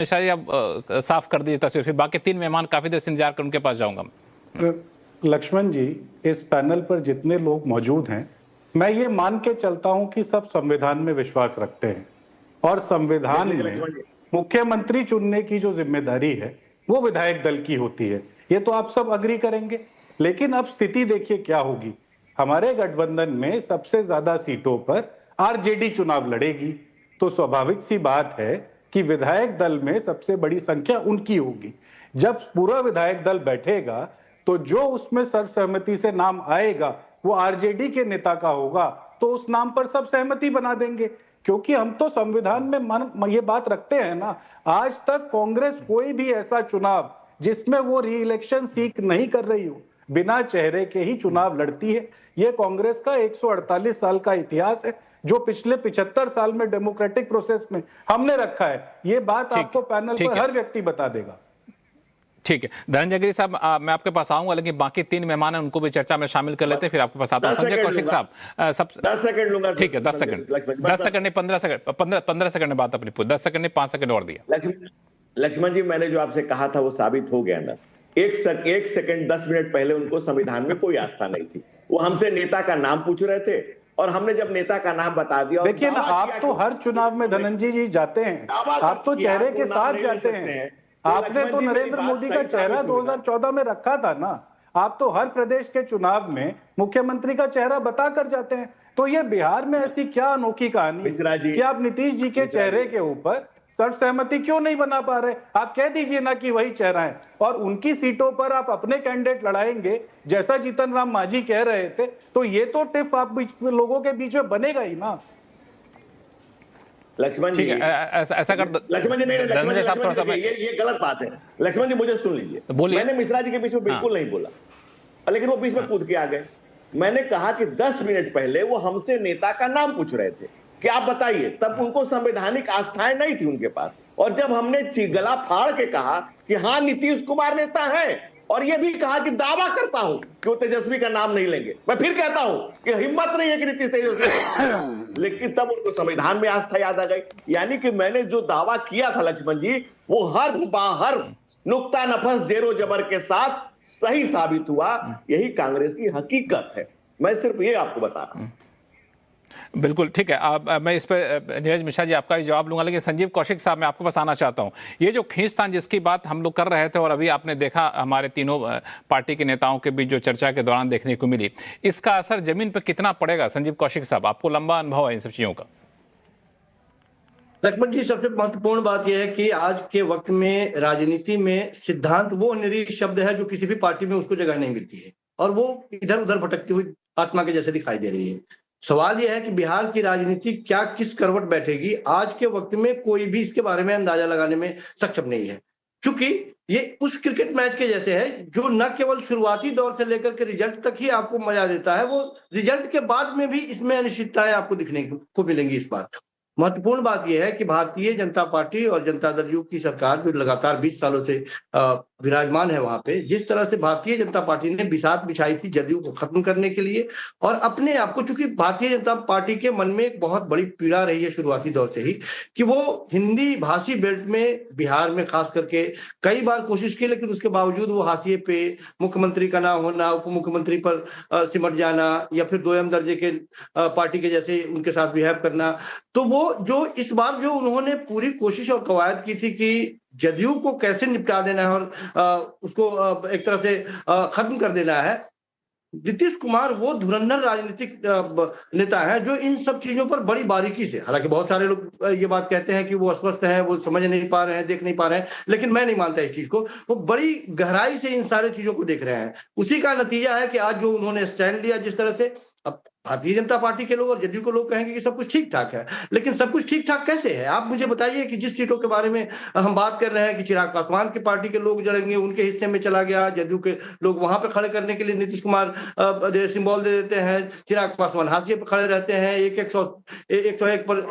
शायद आप साफ कर दीजिए तस्वीर, फिर बाकी 3 मेहमान काफी देर से इंतजार कर उनके पास जाऊंगा। लक्ष्मण जी, इस पैनल पर जितने लोग मौजूद हैं, मैं ये मान के चलता हूं कि सब संविधान में विश्वास रखते हैं और संविधान में मुख्यमंत्री चुनने की जो जिम्मेदारी है वो विधायक दल की होती है। ये तो आप सब अग्री करेंगे। लेकिन अब स्थिति देखिए क्या होगी। हमारे गठबंधन में सबसे ज्यादा सीटों पर आरजेडी चुनाव लड़ेगी, तो स्वाभाविक सी बात है कि विधायक दल में सबसे बड़ी संख्या उनकी होगी। जब पूरा विधायक दल बैठेगा तो जो उसमें सर्वसहमति से नाम आएगा वो आरजेडी के नेता का होगा, तो उस नाम पर सब सहमति बना देंगे। क्योंकि हम तो संविधान में ये बात रखते हैं ना, आज तक कांग्रेस कोई भी ऐसा चुनाव जिसमें वो री इलेक्शन सीख नहीं कर रही हो, बिना चेहरे के ही चुनाव लड़ती है। ये कांग्रेस का 148 साल का इतिहास है जो पिछले 75 साल में डेमोक्रेटिक प्रोसेस में हमने रखा है। ये बात आपको पैनल पर हर व्यक्ति बता देगा। ठीक है धनंजय गिरी साहब, मैं आपके पास आऊंगा, लेकिन बाकी 3 मेहमान हैं उनको भी चर्चा में शामिल कर लेते हैं, फिर आपके पास आता हूं। संजय कौशिक साहब, 10 सेकंड लूंगा। ठीक है, 10 सेकंड, 10 सेकंड नहीं 15 सेकंड, 15 सेकंड में बात अपनी पूरी, 10 सेकंड नहीं 5 सेकंड और दिया। लक्ष्मण जी, मैंने जो आपसे कहा था वो साबित हो गया ना। 1 सेकंड 10 मिनट पहले उनको संविधान में कोई आस्था नहीं थी। वो हमसे नेता का नाम पूछ रहे थे और हमने जब नेता का नाम बता दिया। देखिए ना, आप तो हर चुनाव में धनंजय जी जाते हैं, आप तो चेहरे के साथ जाते हैं। आपने तो नरेंद्र मोदी का चेहरा 2014 में रखा था ना। आप तो हर प्रदेश के चुनाव में मुख्यमंत्री का चेहरा बताकर जाते हैं। तो ये बिहार में ऐसी क्या अनोखी कहानी कि आप नीतीश जी के चेहरे के ऊपर सर्वसहमति क्यों नहीं बना पा रहे? आप कह दीजिए ना कि वही चेहरा है और उनकी सीटों पर आप अपने कैंडिडेट लड़ाएंगे जैसा जीतन राम मांझी कह रहे थे, तो ये तो टिफ आप लोगों के बीच में बनेगा ही ना। लक्ष्मण जी, ऐसा कर लक्ष्मण जी, नहीं, ये गलत बात है। लक्ष्मण जी, मुझे सुन लीजिए। मैंने मिश्रा जी के बीच में बिल्कुल नहीं बोला, लेकिन वो बीच में कूद के आ गए। मैंने कहा कि 10 मिनट पहले वो हमसे नेता का नाम पूछ रहे थे कि आप बताइए, तब उनको संवैधानिक आस्थाएं नहीं थी उनके पास। और जब हमने गला फाड़ के कहा कि हाँ नीतीश कुमार नेता है, और ये भी कहा कि दावा करता हूं कि वो तेजस्वी का नाम नहीं लेंगे, मैं फिर कहता हूं कि हिम्मत नहीं है कि नीतीश तेजस्वी, लेकिन तब उनको संविधान में आस्था याद आ गई। यानी कि मैंने जो दावा किया था लक्ष्मण जी, वो हर बाहर नुक्ता नफस जेरो जबर के साथ सही साबित हुआ। यही कांग्रेस की हकीकत है। मैं सिर्फ ये आपको बता रहा हूं। बिल्कुल ठीक है। मैं इस पर नीरज मिश्रा जी आपका भी जवाब लूंगा, लेकिन संजीव कौशिक साहब मैं आपके पास आना चाहता हूं। ये जो खींचतान जिसकी बात हम लोग कर रहे थे और अभी आपने देखा हमारे तीनों पार्टी के नेताओं के बीच जो चर्चा के दौरान देखने को मिली, इसका असर जमीन पर कितना पड़ेगा? संजीव कौशिक साहब, आपको लंबा अनुभव है इन सब चीजों का। लक्ष्मण जी, सबसे महत्वपूर्ण बात यह है कि आज के वक्त में राजनीति में सिद्धांत वो निरीह शब्द है जो किसी भी पार्टी में उसको जगह नहीं मिलती है और वो इधर उधर भटकती हुई आत्मा के जैसे दिखाई दे रही है। सवाल यह है कि बिहार की राजनीति क्या किस करवट बैठेगी, आज के वक्त में कोई भी इसके बारे में अंदाजा लगाने में सक्षम नहीं है। क्योंकि ये उस क्रिकेट मैच के जैसे है जो न केवल शुरुआती दौर से लेकर के रिजल्ट तक ही आपको मजा देता है, वो रिजल्ट के बाद में भी इसमें अनिश्चितताएं आपको दिखने को मिलेंगी। इस बार महत्वपूर्ण बात यह है कि भारतीय जनता पार्टी और जनता दल यू की सरकार जो लगातार 20 सालों से विराजमान है, वहां पे जिस तरह से भारतीय जनता पार्टी ने बिसात बिछाई थी जदयू को खत्म करने के लिए और अपने आप को, चूंकि भारतीय जनता पार्टी के मन में एक बहुत बड़ी पीड़ा रही है शुरुआती दौर से ही कि वो हिंदी भाषी बेल्ट में बिहार में खास करके कई बार कोशिश की, लेकिन उसके बावजूद वो हाशिए पे मुख्यमंत्री का ना होना, उप मुख्यमंत्री पर सिमट जाना या फिर दोयम दर्जे के पार्टी के जैसे उनके साथ बिहेव करना। तो वो जो इस बार जो उन्होंने पूरी कोशिश और कवायद की थी कि जदयू को कैसे निपटा देना है और उसको एक तरह से खत्म कर देना है, नीतीश कुमार वो धुरंधर राजनीतिक नेता है जो इन सब चीजों पर बड़ी बारीकी से, हालांकि बहुत सारे लोग ये बात कहते हैं कि वो अस्वस्थ हैं, वो समझ नहीं पा रहे हैं, देख नहीं पा रहे हैं, लेकिन मैं नहीं मानता इस चीज को। वो बड़ी गहराई से इन सारी चीजों को देख रहे हैं। उसी का नतीजा है कि आज जो उन्होंने स्टैंड लिया जिस तरह से, अब भारतीय जनता पार्टी के लोग और जदयू के लोग कहेंगे कि सब कुछ ठीक ठाक है, लेकिन सब कुछ ठीक ठाक कैसे है? आप मुझे बताइए कि जिस सीटों के बारे में हम बात कर रहे हैं कि चिराग पासवान की पार्टी के लोग जड़ेंगे, उनके हिस्से में चला गया, जदयू के लोग वहां पे खड़े करने के लिए नीतीश कुमार सिंबल दे देते हैं, चिराग पासवान हाशिए पे खड़े रहते हैं, 101 पर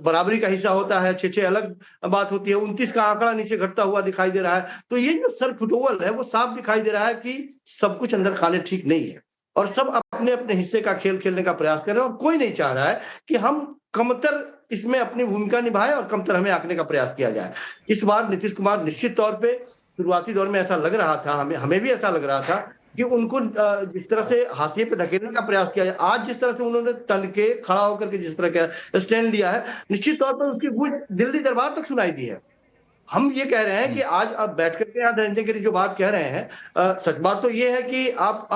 बराबरी का हिस्सा होता है, 6 अलग बात होती है, 29 का आंकड़ा नीचे घटता हुआ दिखाई दे रहा है। तो ये जो सर फुटबॉल है वो साफ दिखाई दे रहा है कि सब कुछ अंदर खाने ठीक नहीं है और सब अपने अपने हिस्से का खेल खेलने का प्रयास कर रहे हैं और कोई नहीं चाह रहा है कि हम कमतर इसमें अपनी भूमिका निभाए और कमतर हमें आंकने का प्रयास किया जाए। इस बार नीतीश कुमार निश्चित तौर पे शुरुआती दौर में ऐसा लग रहा था, हमें भी ऐसा लग रहा था कि उनको जिस तरह से हाशिए पे धकेलने का प्रयास किया जाए, आज जिस तरह से उन्होंने तन के खड़ा होकर के जिस तरह का स्टैंड लिया है, निश्चित तौर पर उसकी गूंज दिल्ली दरबार तक सुनाई दी है। हम ये कह रहे हैं कि आज आप बैठ करके यहाँ धनंजय गिरी जो बात कह रहे हैं, सच बात तो ये है कि आप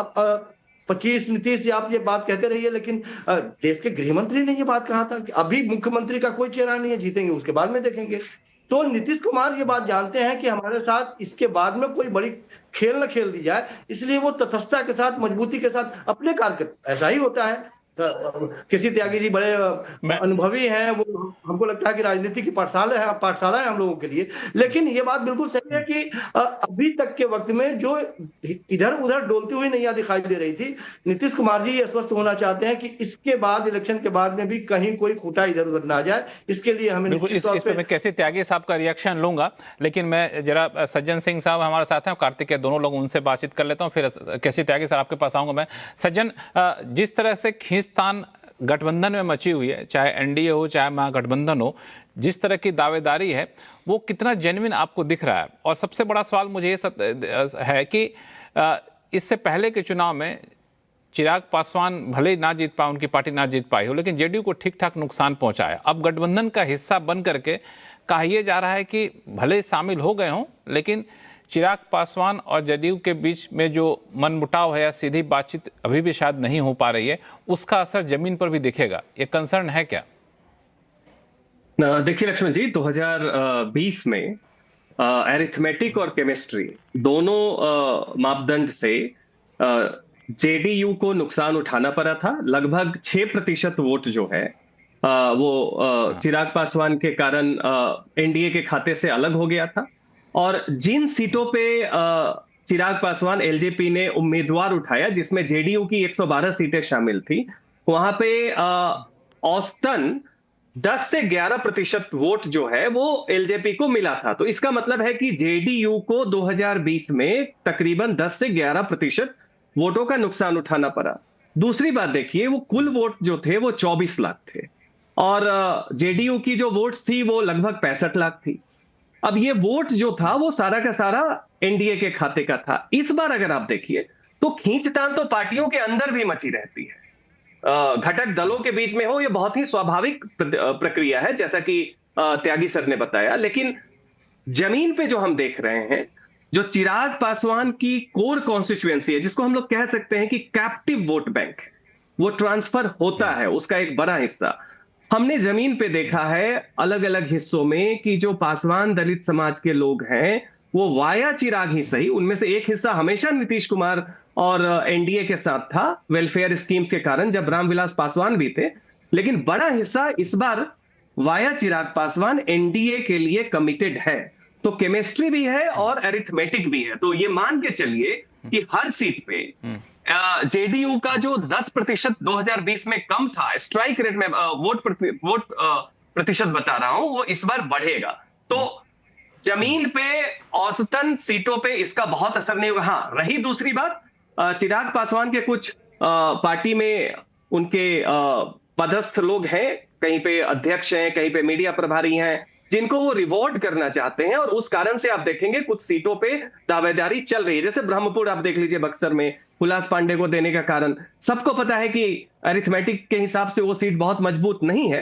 25 नीतीश आप ये बात कहते रहिए, लेकिन देश के गृह मंत्री ने ये बात कहा था कि अभी मुख्यमंत्री का कोई चेहरा नहीं है, जीतेंगे उसके बाद में देखेंगे। तो नीतीश कुमार ये बात जानते हैं कि हमारे साथ इसके बाद में कोई बड़ी खेल न खेल दी जाए, इसलिए वो तटस्थता के साथ, मजबूती के साथ अपने कार्य, ऐसा ही होता है। केसी त्यागी जी बड़े अनुभवी हैं, वो हमको लगता है कि राजनीति की पाठशाला है हम लोगों के लिए। लेकिन ये बात बिल्कुल सही है कि अभी तक के वक्त में जो इधर उधर डोलती हुई नैया दिखाई दे रही थी, नीतीश कुमार जी ये स्वस्थ होना चाहते हैं कि इसके बाद, इलेक्शन के बाद में भी कहीं कोई खूंटा इधर उधर ना जाए। इसके लिए हमें इस पे मैं केसी त्यागी साहब का रिएक्शन लूंगा, लेकिन मैं जरा सज्जन सिंह साहब हमारे साथ हैं, कार्तिक है, दोनों लोग, उनसे बातचीत कर लेता हूं, फिर केसी त्यागी साहब आपके पास आऊंगा मैं। सज्जन, जिस तरह से खींचतान गठबंधन में मची हुई है, चाहे एनडीए हो चाहे महागठबंधन हो, जिस तरह की दावेदारी है वो कितना जेन्युइन आपको दिख रहा है? और सबसे बड़ा सवाल मुझे ये है कि इससे पहले के चुनाव में चिराग पासवान भले ही ना जीत पाए, उनकी पार्टी ना जीत पाई हो, लेकिन जेडीयू को ठीक ठाक नुकसान पहुंचाया। अब गठबंधन का हिस्सा बन करके कहा यह जा रहा है कि भले शामिल हो गए हों, लेकिन चिराग पासवान और जेडीयू के बीच में जो मनमुटाव है या सीधी बातचीत अभी भी शायद नहीं हो पा रही है, उसका असर जमीन पर भी दिखेगा। ये कंसर्न है क्या? देखिए लक्ष्मण जी, 2020 में एरिथमेटिक और केमिस्ट्री दोनों मापदंड से जेडीयू को नुकसान उठाना पड़ा था। लगभग 6% वोट जो है वो चिराग पासवान के कारण एनडीए के खाते से अलग हो गया था। और जिन सीटों पे चिराग पासवान, एलजेपी ने उम्मीदवार उठाया, जिसमें जेडीयू की 112 सीटें शामिल थी, वहां पे औसतन 10 से 11% वोट जो है वो एलजेपी को मिला था। तो इसका मतलब है कि जेडीयू को 2020 में तकरीबन 10 से 11% वोटों का नुकसान उठाना पड़ा। दूसरी बात देखिए, वो कुल वोट जो थे वो 24 लाख थे और जेडीयू की जो वोट्स थी वो लगभग 65 लाख थी। अब ये वोट जो था वो सारा का सारा एनडीए के खाते का था। इस बार अगर आप देखिए तो खींचतान तो पार्टियों के अंदर भी मची रहती है, घटक दलों के बीच में हो, ये बहुत ही स्वाभाविक प्रक्रिया है, जैसा कि त्यागी सर ने बताया। लेकिन जमीन पे जो हम देख रहे हैं, जो चिराग पासवान की कोर कॉन्स्टिट्यूएंसी है, जिसको हम लोग कह सकते हैं कि कैप्टिव वोट बैंक, वो ट्रांसफर होता है, उसका एक बड़ा हिस्सा हमने जमीन पे देखा है अलग अलग हिस्सों में कि जो पासवान दलित समाज के लोग हैं वो वाया चिराग ही सही, उनमें से एक हिस्सा हमेशा नीतीश कुमार और एनडीए के साथ था वेलफेयर स्कीम्स के कारण, जब रामविलास पासवान भी थे, लेकिन बड़ा हिस्सा इस बार वाया चिराग पासवान एनडीए के लिए कमिटेड है। तो केमिस्ट्री भी है और अरिथमेटिक भी है। तो ये मान के चलिए कि हर सीट पे जेडीयू का जो 10% 2020 में कम था स्ट्राइक रेट में, वोट प्रतिशत बता रहा हूं, वो इस बार बढ़ेगा। तो जमीन पे औसतन सीटों पे इसका बहुत असर नहीं होगा। हाँ, रही दूसरी बात, चिराग पासवान के कुछ पार्टी में उनके पदस्थ लोग हैं, कहीं पे अध्यक्ष हैं, कहीं पे मीडिया प्रभारी हैं, जिनको वो रिवॉर्ड करना चाहते हैं और उस कारण से आप देखेंगे कुछ सीटों पे दावेदारी चल रही है। जैसे ब्रह्मपुर आप देख लीजिए, बक्सर में हुलास पांडे को देने का कारण सबको पता है कि अरिथमेटिक के हिसाब से वो सीट बहुत मजबूत नहीं है,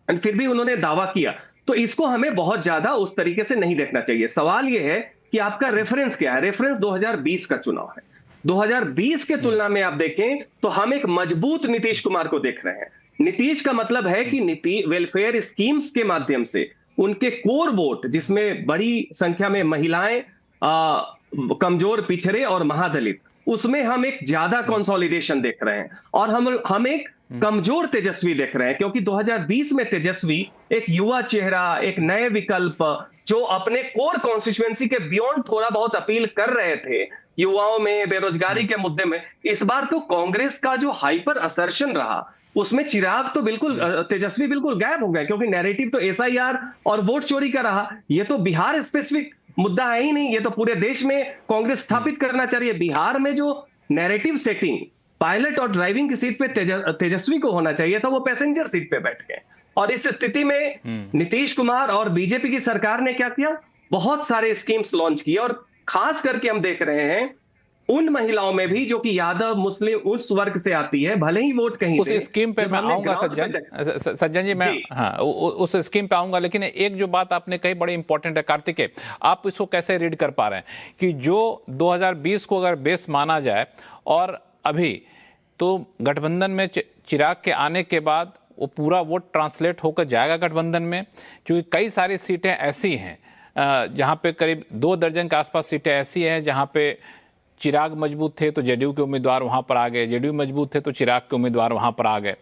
फिर भी उन्होंने दावा किया। तो इसको हमें बहुत ज्यादा उस तरीके से नहीं देखना चाहिए। सवाल यह है कि आपका रेफरेंस क्या है। रेफरेंस 2020 का चुनाव है। 2020 के तुलना में आप देखें तो हम एक मजबूत नीतीश कुमार को देख रहे हैं। नीतीश का मतलब है कि वेलफेयर स्कीम्स के माध्यम से उनके कोर वोट, जिसमें बड़ी संख्या में महिलाएं, कमजोर पिछड़े और महादलित, उसमें हम एक ज्यादा कंसोलिडेशन देख रहे हैं और हम एक कमजोर तेजस्वी देख रहे हैं, क्योंकि 2020 में तेजस्वी एक युवा चेहरा, एक नए विकल्प, जो अपने कोर कॉन्स्टिट्यूएंसी के बियॉन्ड थोड़ा बहुत अपील कर रहे थे युवाओं में, बेरोजगारी के मुद्दे में। इस बार तो कांग्रेस का जो हाइपर असर्शन रहा, उसमें चिराग तो बिल्कुल, तेजस्वी बिल्कुल गायब हो गए, क्योंकि नैरेटिव तो एसआईआर और वोट चोरी का रहा। ये तो बिहार स्पेसिफिक मुद्दा है ही नहीं, ये तो पूरे देश में कांग्रेस स्थापित करना चाह रही है। बिहार में जो नैरेटिव सेटिंग पायलट और ड्राइविंग की सीट पे तेजस्वी को होना चाहिए था, वो पैसेंजर सीट पे बैठ गए। और इस स्थिति में नीतीश कुमार और बीजेपी की सरकार ने क्या किया, बहुत सारे स्कीम्स लॉन्च किए, और खास करके हम देख रहे हैं उन महिलाओं में भी जो कि यादव मुस्लिम उस वर्ग से आती है, भले ही वोट कहीं उस स्कीम पे मैं आऊंगा सज्जन जी, मैं हाँ उस स्कीम पे आऊंगा, लेकिन एक जो बात आपने कही बड़ी इंपॉर्टेंट है कार्तिकेय, आप इसको कैसे रीड कर पा रहे हैं कि जो 2020 को अगर बेस माना जाए और अभी तो गठबंधन में चिराग के आने के बाद वो पूरा वोट ट्रांसलेट होकर जाएगा गठबंधन में, क्योंकि कई सारी सीटें ऐसी हैं जहां पे करीब 2 दर्जन के आसपास सीटें ऐसी हैं जहां पे चिराग मजबूत थे तो जेडीयू के उम्मीदवार वहां पर आ गए, जेडीयू मजबूत थे तो चिराग के उम्मीदवार वहां पर आ गए।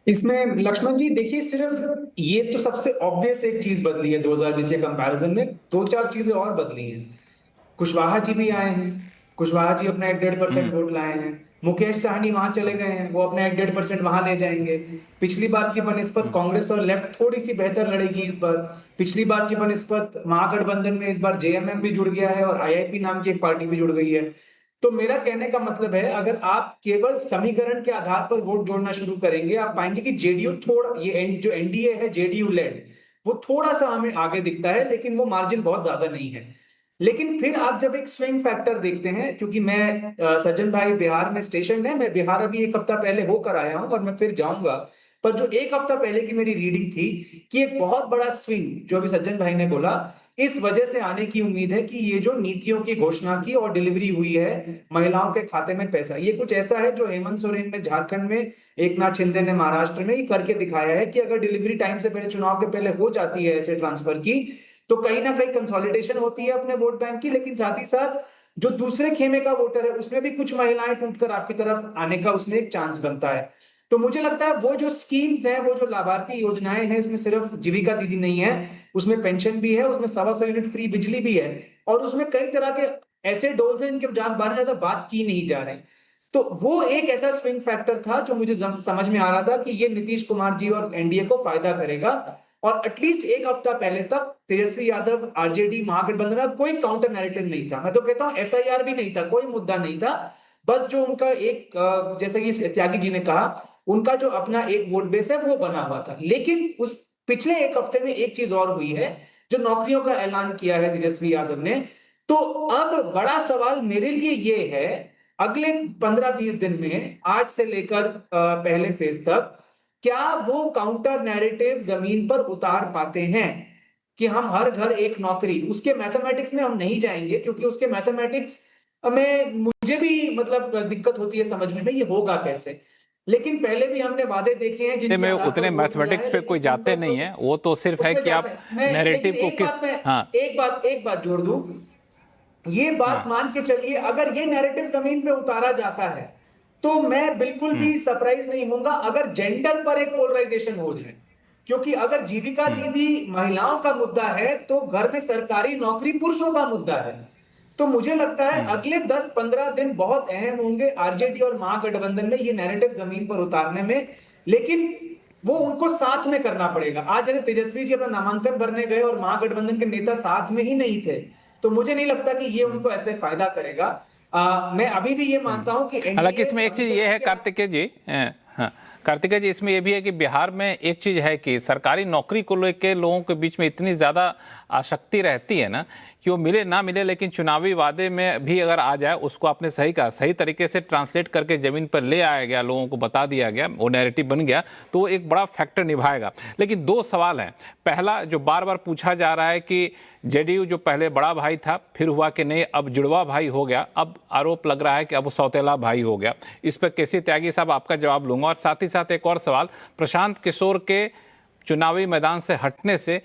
इसमें लक्ष्मण जी देखिए, सिर्फ ये तो सबसे ऑब्वियस एक चीज बदली है 2020 के कंपैरिजन में, 2-4 चीजें और बदली हैं। कुशवाहा जी भी आए हैं, कुशवाहा जी अपना 1.5% वोट लाए हैं, मुकेश सहनी वहां चले गए हैं, वो अपना 1.5% वहां ले जाएंगे। पिछली बार की बनिस्पत कांग्रेस और लेफ्ट थोड़ी सी बेहतर लड़ेगी इस बार। पिछली बार की बनिस्पत महागठबंधन में इस बार जेएमएम भी जुड़ गया है और आईआईपी नाम की एक पार्टी भी जुड़ गई है। तो मेरा कहने का मतलब है, अगर आप केवल समीकरण के आधार पर वोट जोड़ना शुरू करेंगे, आप पाएंगे कि जेडीयू थोड़ा, ये जो एनडीए है जेडीयू लेड, वो थोड़ा सा हमें आगे दिखता है, लेकिन वो मार्जिन बहुत ज्यादा नहीं है। लेकिन फिर आप जब एक स्विंग फैक्टर देखते हैं, क्योंकि मैं सज्जन भाई बिहार में स्टेशन है, मैं बिहार अभी 1 हफ्ता पहले होकर आया हूं और मैं फिर जाऊंगा, पर जो 1 हफ्ता पहले की मेरी रीडिंग थी कि एक बहुत बड़ा स्विंग जो अभी सज्जन भाई ने बोला, इस वजह से आने की उम्मीद है कि ये जो नीतियों की घोषणा की और डिलीवरी हुई है महिलाओं के खाते में पैसा, ये कुछ ऐसा है जो हेमंत सोरेन ने झारखंड में, एकनाथ शिंदे ने महाराष्ट्र में ये करके दिखाया है कि अगर डिलीवरी टाइम से पहले, चुनाव के पहले हो जाती है ऐसे ट्रांसफर की, तो कहीं ना कहीं कंसोलिडेशन होती है अपने वोट बैंक की, लेकिन साथ ही साथ जो दूसरे खेमे का वोटर है उसमें भी कुछ महिलाएं टूटकर आपकी तरफ आने का उसमें एक चांस बनता है। तो मुझे लगता है वो जो स्कीम्स हैं, वो जो लाभार्थी योजनाएं हैं, इसमें सिर्फ जीविका दीदी नहीं है, उसमें पेंशन भी है, उसमें 125 यूनिट फ्री बिजली भी है, और उसमें कई तरह के ऐसे डोल्स हैं इनके बारे में ज्यादा बात की नहीं जा रही। तो वो एक ऐसा स्विंग फैक्टर था जो मुझे समझ में आ रहा था कि ये नीतीश कुमार जी और एनडीए को फायदा करेगा। और एटलीस्ट 1 हफ्ता पहले तक तेजस्वी यादव, आरजेडी, महागठबंधन का कोई काउंटर नैरेटिव नहीं था। मैं तो कहता हूं एसआईआर भी नहीं था, कोई मुद्दा नहीं था। बस जो उनका एक, जैसे कि त्यागी जी ने कहा, उनका जो अपना एक वोट बेस है वो बना हुआ था। लेकिन उस पिछले 1 हफ्ते में एक चीज और हुई है, जो नौकरियों का ऐलान किया है तेजस्वी यादव ने। तो अब बड़ा सवाल मेरे लिए ये है, अगले 15-20 दिन में, आज से लेकर पहले फेज तक, क्या वो काउंटर नैरेटिव जमीन पर उतार पाते हैं कि हम हर घर एक नौकरी, उसके मैथमेटिक्स में हम नहीं जाएंगे, क्योंकि उसके मैथमेटिक्स में मुझे भी मतलब दिक्कत होती है समझने में ये होगा कैसे। लेकिन पहले भी हमने वादे देखे हैं जिनमें में उतने मैथमेटिक्स पे कोई जाते नहीं है, वो तो सिर्फ है कि आप नैरेटिव को किस, हाँ एक बात जोड़ दूं, ये बात मान के चलिए, अगर ये नैरेटिव जमीन पे उतारा जाता है तो मैं बिल्कुल भी सरप्राइज नहीं होऊंगा अगर जेंडर पर एक पोलराइजेशन हो जाए। क्योंकि अगर जीविका दीदी महिलाओं का मुद्दा है तो घर में सरकारी नौकरी पुरुषों का मुद्दा है। तो मुझे लगता है अगले 10-15 दिन बहुत अहम होंगे आरजेडी और महागठबंधन में ये नैरेटिव जमीन पर उतारने में, लेकिन वो उनको साथ में करना पड़ेगा। आज जैसे तेजस्वी जी अपना नामांकन भरने गए और महागठबंधन के नेता साथ में ही नहीं थे, तो मुझे नहीं लगता कि ये उनको ऐसे फायदा करेगा। मैं अभी भी ये मानता हूं कि हालांकि इसमें एक चीज ये है कार्तिकेय जी, हाँ कार्तिकेय जी, इसमें यह भी है कि बिहार में एक चीज है कि सरकारी नौकरी को लेकर लोगों के बीच में इतनी ज्यादा आसक्ति रहती है ना कि वो मिले ना मिले, लेकिन चुनावी वादे में भी अगर आ जाए, उसको आपने सही कहा, सही तरीके से ट्रांसलेट करके जमीन पर ले आया गया, लोगों को बता दिया गया, वो नैरेटिव बन गया, तो वो एक बड़ा फैक्टर निभाएगा। लेकिन 2 सवाल हैं। पहला जो बार बार पूछा जा रहा है कि जेडीयू जो पहले बड़ा भाई था, फिर हुआ कि नहीं अब जुड़वा भाई हो गया, अब आरोप लग रहा है कि अब सौतेला भाई हो गया। इस पर केसी त्यागी साहब आपका जवाब लूंगा। और साथ ही साथ एक और सवाल, प्रशांत किशोर के चुनावी मैदान से हटने से